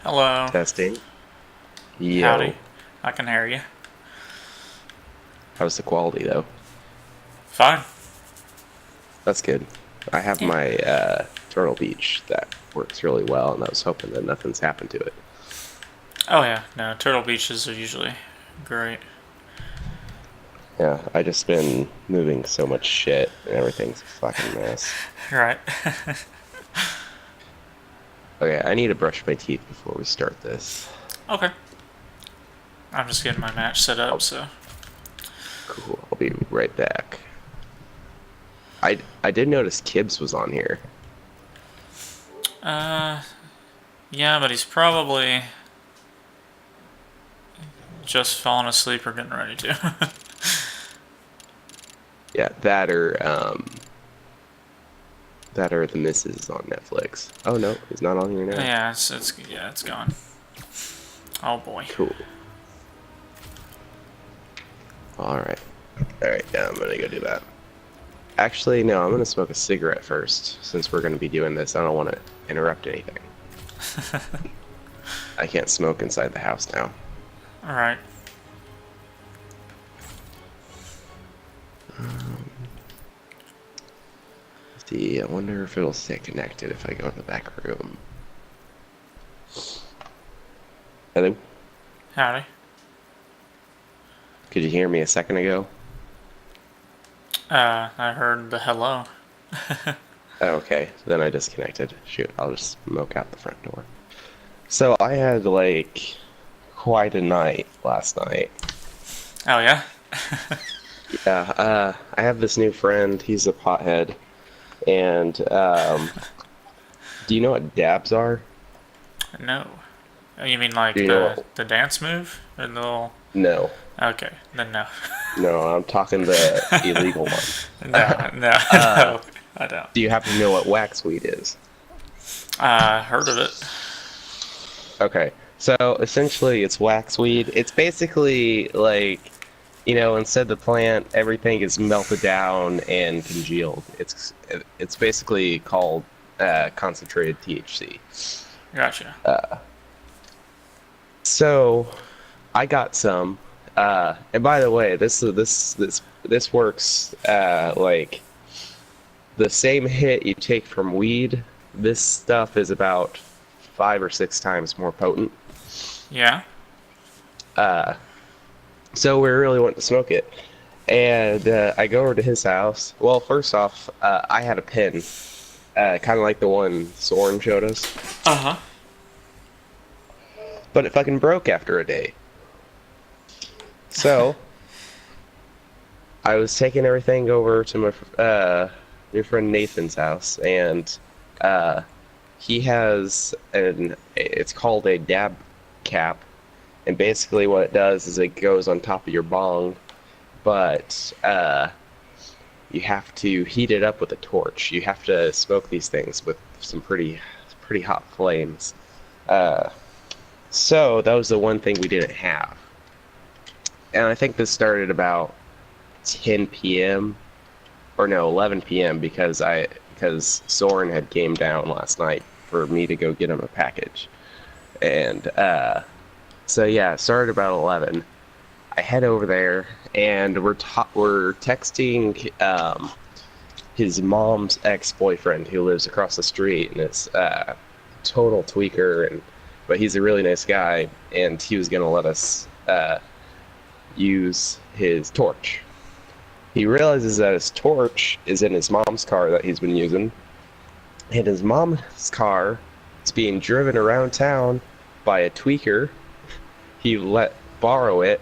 Hello. Testing. Howdy. Yo, I can hear you. how's the quality though? Fine. That's good. I have Yeah. my Turtle Beach that works really well, and I was hoping that nothing's happened to it. Oh, yeah. No, Turtle Beaches are usually great. Yeah, I just been moving so much shit, and everything's a fucking mess. Right. Okay, I need to brush my teeth before we start this. Okay. I'm just getting my match set up, Oh, so. cool. I'll be right back. I did notice Kibbs was on here. Uh, yeah, but he's probably just falling asleep or getting ready to. Yeah, that or the Misses on Netflix. Oh no, he's not on here now. Yeah, it's gone. Oh boy. Cool. Alright. Alright, yeah, I'm gonna go do that. Actually, no, I'm gonna smoke a cigarette first, since we're gonna be doing this. I don't want to interrupt anything. I can't smoke inside the house now. All right. Let's see, I wonder if it'll stay connected if I go in the back room. Hello? Howdy. Could you hear me a second ago? I heard the hello. Oh, okay, then I disconnected. Shoot, I'll just smoke out the front door. So I had, like, quite a night last night. Oh yeah. Yeah, I have this new friend. He's a pothead. And, do you know what dabs are? No. Oh, you mean like Do you know what? the dance move or the little? No. Okay, then no. No, I'm talking the illegal one. No, no, Uh, no. I don't. do you happen to know what wax weed is? Heard of it. Okay, so essentially it's wax weed. It's basically like, instead of the plant, everything is melted down and congealed. It's basically called concentrated THC. Gotcha. So I got some. And by the way, this works like the same hit you take from weed. This stuff is about 5 or 6 times more potent. Yeah. So we really want to smoke it. And I go over to his house. Well, first off, I had a pen, kind of like the one Soren showed us, Uh huh. but it fucking broke after a day. So I was taking everything over to my new friend Nathan's house, and he has it's called a dab cap, and basically what it does is it goes on top of your bong, but you have to heat it up with a torch. You have to smoke these things with some pretty hot flames. So that was the one thing we didn't have. And I think this started about 10 p.m. or no, 11 p.m. because Soren had came down last night for me to go get him a package. And so yeah, it started about 11. I head over there and we're texting his mom's ex-boyfriend who lives across the street, and it's total tweaker, but he's a really nice guy, and he was gonna let us use his torch. He realizes that his torch is in his mom's car that he's been using, and his mom's car is being driven around town by a tweaker he let borrow it,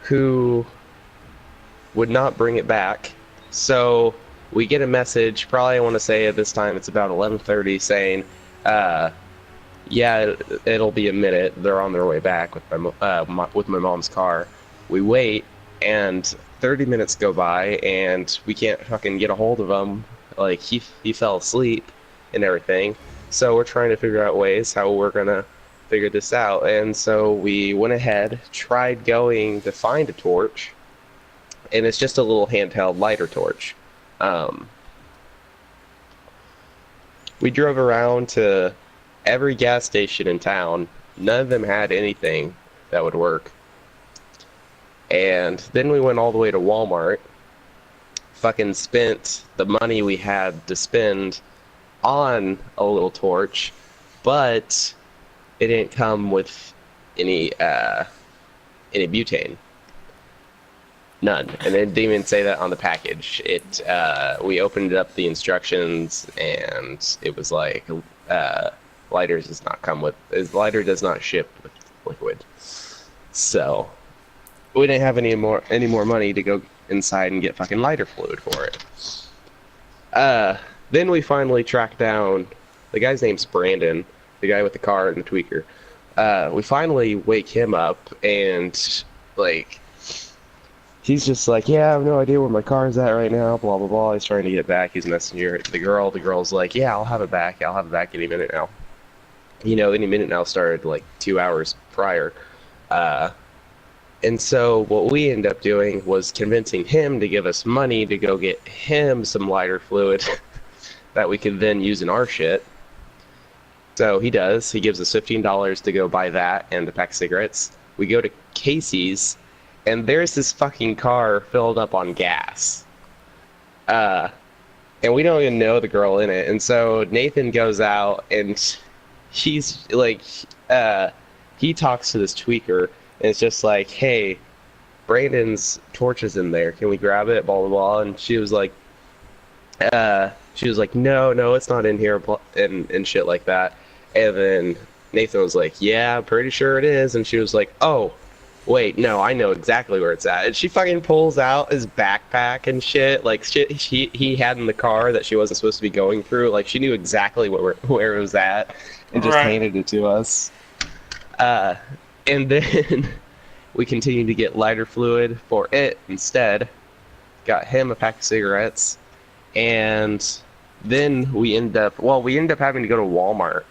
who would not bring it back. So we get a message, probably I want to say at this time it's about 11:30, saying, yeah, it'll be a minute. They're on their way back with my mom's car. We wait, and 30 minutes go by, and we can't fucking get a hold of him. Like, he fell asleep and everything. So we're trying to figure out ways how we're gonna figure this out. And so we went ahead, tried going to find a torch, and it's just a little handheld lighter torch. We drove around to every gas station in town. None of them had anything that would work. And then we went all the way to Walmart, fucking spent the money we had to spend on a little torch, but it didn't come with any butane. None. And it didn't even say that on the package. We opened up the instructions and it was like, lighters does not come with, lighter does not ship with liquid. So we didn't have any more money to go inside and get fucking lighter fluid for it. Then we finally tracked down, the guy's name's Brandon, the guy with the car and the tweaker. We finally wake him up and like, he's just like, yeah, I have no idea where my car's at right now, blah, blah, blah. He's trying to get it back. He's messaging the girl. The girl's like, yeah, I'll have it back. I'll have it back any minute now. You know, any minute now started like 2 hours prior. And so what we ended up doing was convincing him to give us money to go get him some lighter fluid that we could then use in our shit. So he does. He gives us $15 to go buy that and a pack of cigarettes. We go to Casey's, and there's this fucking car filled up on gas. And we don't even know the girl in it. And so Nathan goes out, and he's like, he talks to this tweaker, and it's just like, hey, Brandon's torch is in there. Can we grab it? Blah, blah, blah. And she was like, no, it's not in here, and shit like that. And then Nathan was like, yeah, I'm pretty sure it is. And she was like, oh, wait, no, I know exactly where it's at. And she fucking pulls out his backpack and shit, like shit he had in the car that she wasn't supposed to be going through. Like, she knew exactly where it was at and just handed it to us. And then we continued to get lighter fluid for it instead. Got him a pack of cigarettes. And then we end up having to go to Walmart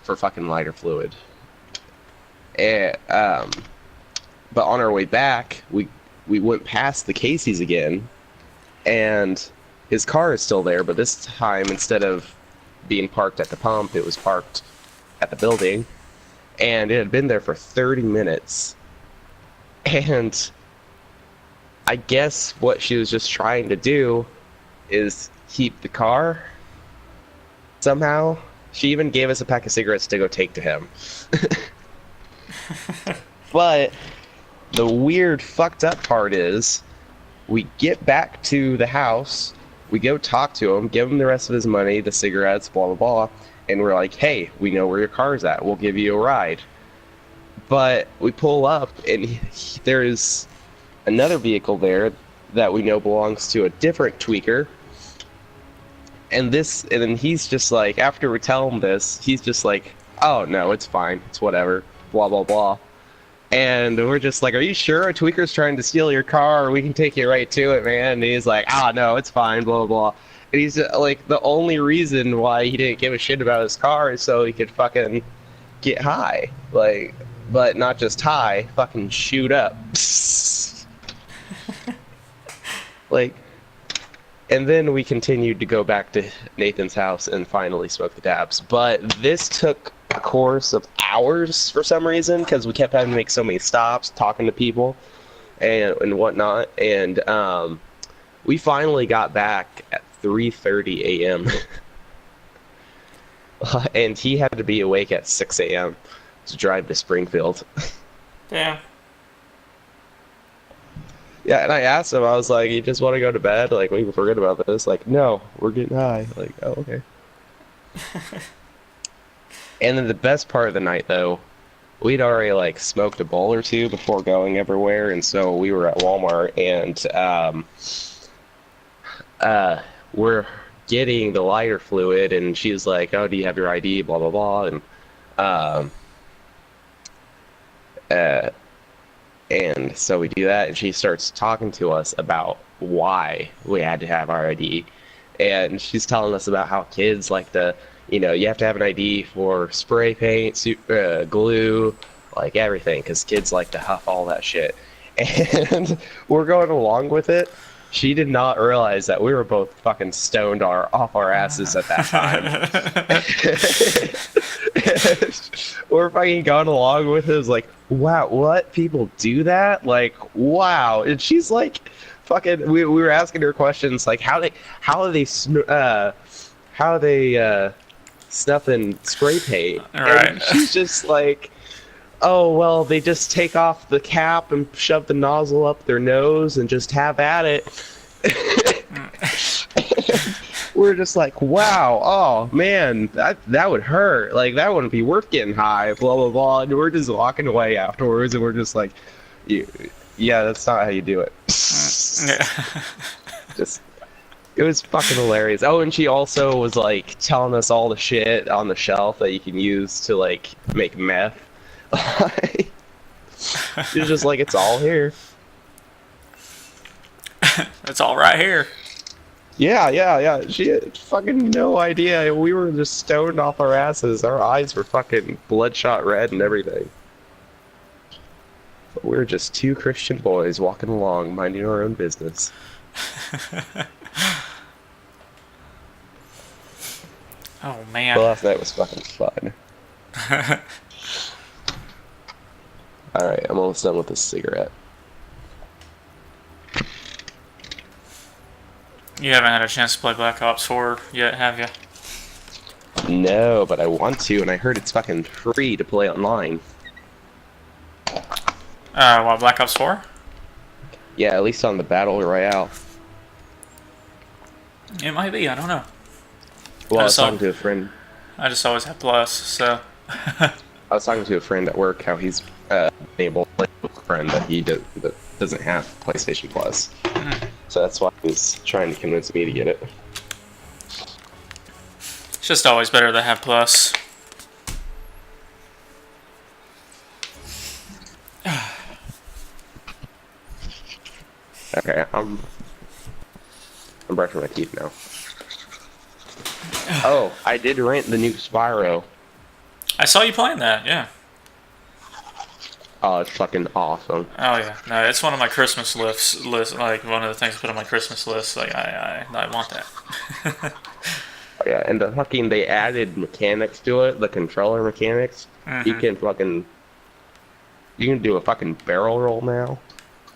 for fucking lighter fluid. And, but on our way back, we went past the Casey's again, and his car is still there, but this time, instead of being parked at the pump, it was parked at the building, and it had been there for 30 minutes. And I guess what she was just trying to do is keep the car somehow. She even gave us a pack of cigarettes to go take to him. But the weird fucked up part is we get back to the house, we go talk to him, give him the rest of his money, the cigarettes, blah, blah, blah, and we're like, hey, we know where your car's at. We'll give you a ride. But we pull up, and there's another vehicle there that we know belongs to a different tweaker. And then he's just like, after we tell him this, he's just like, oh, no, it's fine. It's whatever. Blah, blah, blah. And we're just like, are you sure a tweaker's trying to steal your car? Or we can take you right to it, man. And he's like, no, it's fine, blah, blah, blah. And he's like, the only reason why he didn't give a shit about his car is so he could fucking get high. Like, but not just high, fucking shoot up. Like, and then we continued to go back to Nathan's house and finally smoke the dabs. But this took a course of hours for some reason, because we kept having to make so many stops, talking to people and whatnot. And we finally got back at 3:30 a.m. And he had to be awake at 6 a.m. to drive to Springfield. Damn. Yeah, and I asked him, I was like, you just want to go to bed? Like, we forget about this. Like, no, we're getting high. Like, oh, okay. And then the best part of the night, though, we'd already, like, smoked a bowl or two before going everywhere, and so we were at Walmart, and we're getting the lighter fluid, and she's like, oh, do you have your ID, blah, blah, blah, and so we do that, and she starts talking to us about why we had to have our ID. And she's telling us about how kids like to, you know, you have to have an ID for spray paint, glue, like everything, because kids like to huff all that shit. And we're going along with it. She did not realize that we were both fucking stoned off our asses at that time. We're fucking going along with it. It was like, wow, what? People do that? Like, wow. And she's like, fucking. We were asking her questions like, how are they snuffing spray paint? Right. And she's just like, oh, well, they just take off the cap and shove the nozzle up their nose and just have at it. We're just like, wow, oh, man, that would hurt. Like, that wouldn't be worth getting high, blah, blah, blah. And we're just walking away afterwards, and we're just like, yeah, that's not how you do it. Just, it was fucking hilarious. Oh, and she also was, like, telling us all the shit on the shelf that you can use to, like, make meth. She's just like, it's all here. It's all right here. Yeah. She had fucking no idea. We were just stoned off our asses. Our eyes were fucking bloodshot red and everything. But we were just two Christian boys walking along, minding our own business. Oh, man. The last night was fucking fun. Alright, I'm almost done with this cigarette. You haven't had a chance to play Black Ops 4 yet, have you? No, but I want to, and I heard it's fucking free to play online. What, Black Ops 4? Yeah, at least on the Battle Royale. It might be, I don't know. Well, I was talking to a friend. I just always have Plus, so... I was talking to a friend at work how he's able to play with a friend that that doesn't have PlayStation Plus. So that's why he's trying to convince me to get it. It's just always better to have Plus. Okay, I'm brushing my teeth now. Oh, I did rent the new Spyro. I saw you playing that, yeah. Oh, it's fucking awesome. Oh yeah, no, it's one of my Christmas list. Like one of the things I put on my Christmas list. Like I want that. Oh, yeah, and they added mechanics to it, the controller mechanics. You can do a fucking barrel roll now.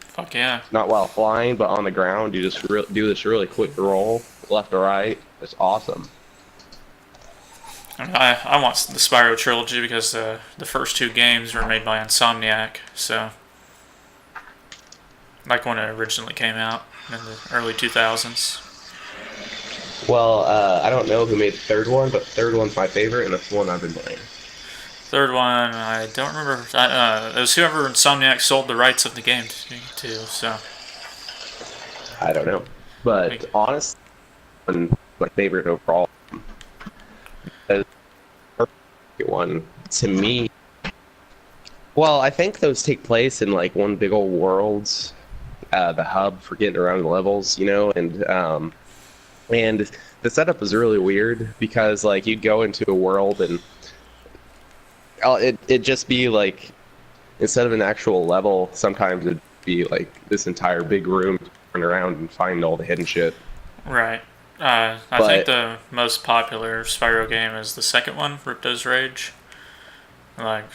Fuck yeah. Not while flying, but on the ground. You just do this really quick roll, left or right. It's awesome. I want the Spyro trilogy because the first two games were made by Insomniac, so like when it originally came out in the early 2000s. Well, I don't know who made the third one, but the third one's my favorite, and that's the one I've been playing. Third one, I don't remember. It was whoever Insomniac sold the rights of the game to, so. I don't know. But honestly, my favorite overall. One to me. Well, I think those take place in like one big old world, the hub for getting around the levels, you know, and the setup is really weird because like you'd go into a world and it'd just be like instead of an actual level, sometimes it'd be like this entire big room to turn around and find all the hidden shit. Right. I think the most popular Spyro game is the second one, Ripto's Rage. Like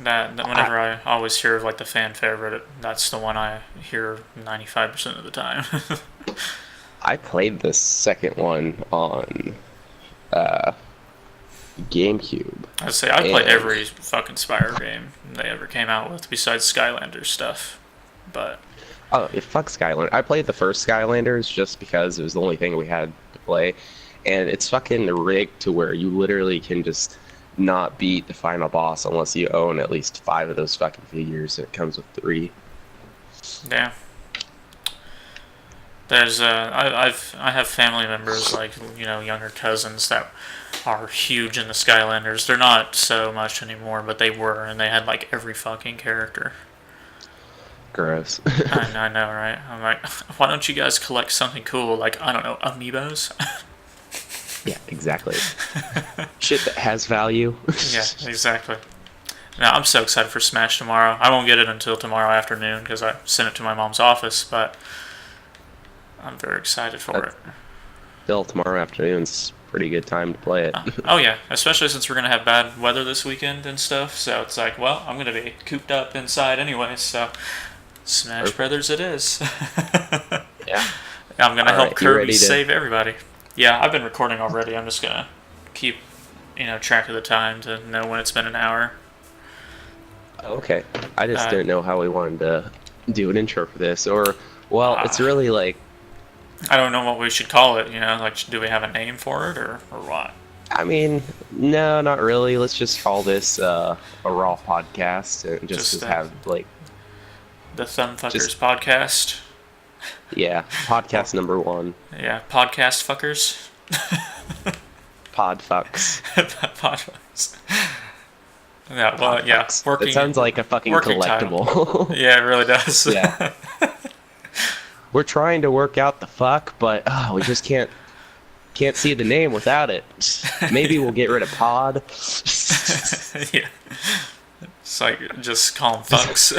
that whenever I always hear of like the fan favorite, that's the one I hear 95% of the time. I played the second one on GameCube. I'd say I played every fucking Spyro game they ever came out with besides Skylanders stuff, but. Oh, fuck Skylanders. I played the first Skylanders just because it was the only thing we had to play. And it's fucking rigged to where you literally can just not beat the final boss unless you own at least 5 of those fucking figures. It comes with 3. Yeah. There's I have family members like, you know, younger cousins that are huge in the Skylanders. They're not so much anymore, but they were, and they had like every fucking character. Gross. I know, right? I'm like, why don't you guys collect something cool like, I don't know, amiibos? Yeah, exactly. Shit that has value. Yeah, exactly. Now, I'm so excited for Smash tomorrow. I won't get it until tomorrow afternoon because I sent it to my mom's office, but I'm very excited for it. Still, tomorrow afternoon's a pretty good time to play it. Oh yeah, especially since we're going to have bad weather this weekend and stuff, so it's like, well, I'm going to be cooped up inside anyway, so Smash Brothers it is. Yeah. I'm going to help Kirby save everybody. Yeah, I've been recording already. I'm just going to keep, track of the time to know when it's been an hour. Okay. I just didn't know how we wanted to do an intro for this, or, well, it's really like... I don't know what we should call it, like, do we have a name for it, or what? I mean, no, not really. Let's just call this a Raw podcast, and just have, like... The Thumbfuckers podcast? Yeah, podcast number 1. Yeah, podcast fuckers. Podfucks. Podfucks. Yeah, well, yeah. It sounds like a fucking collectible. Yeah, it really does. Yeah. We're trying to work out the fuck, but we just can't see the name without it. Maybe we'll get rid of pod. Yeah. It's like, just call them fucks.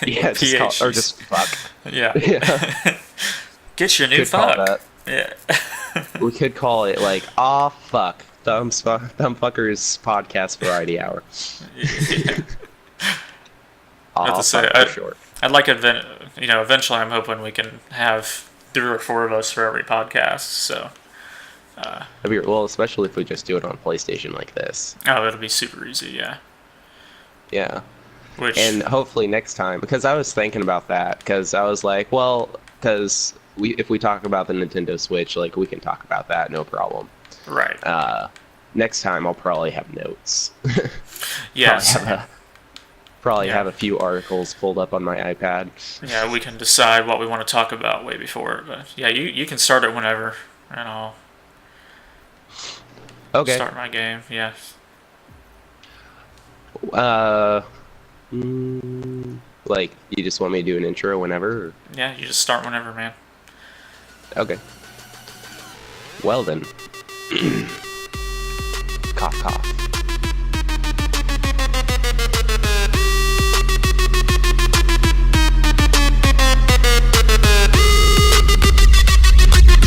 Yeah, just fuck. Yeah. Get your new fuck. Yeah. We could call it like, fuck. Thumbfuckers podcast variety hour. Yeah. For sure. I'd like eventually I'm hoping we can have 3 or 4 of us for every podcast, so. Well, especially if we just do it on PlayStation like this. Oh, it'll be super easy, yeah. Yeah. And hopefully next time, because I was thinking about that, because I was like, well, because if we talk about the Nintendo Switch, like, we can talk about that, no problem. Right. Next time I'll probably have notes. Yes. Probably have a few articles pulled up on my iPad. Yeah, we can decide what we want to talk about way before. But yeah, you can start it whenever, and I'll start my game. Yeah. Like, you just want me to do an intro whenever? Or? Yeah, you just start whenever, man. Okay. Well then. Cough, cough.